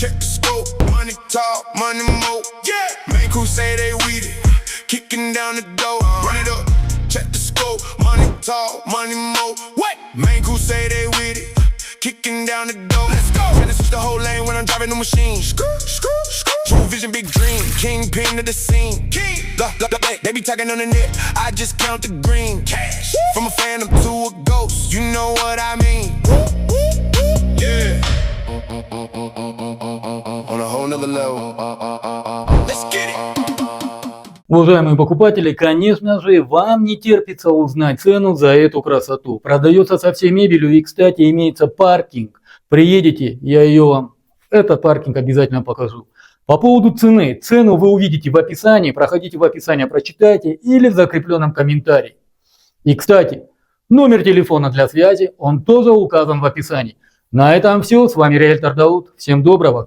check the scope. Money talk, money more. Yeah. Main crew say they with it. Kicking down the door. Run it up, check the scope. Money talk, money more. What? Main crew say they with it. Kicking down the door. Let's go. Tryna switch the whole lane when I'm driving the machine. True vision, big dream. Kingpin to the scene. They be talking on the net. I just count the green. Cash. From a phantom to a ghost. You know what I mean. Yeah. On a whole nother level. Let's get it. Уважаемые покупатели, конечно же, вам не терпится узнать цену за эту красоту. Продается со всей мебелью и, кстати, имеется паркинг. Приедете, я ее вам, этот паркинг обязательно покажу. По поводу цены. Цену вы увидите в описании, проходите в описание, прочитайте или в закрепленном комментарии. И, кстати, номер телефона для связи, он тоже указан в описании. На этом все. С вами риэлтор Дауд. Всем доброго.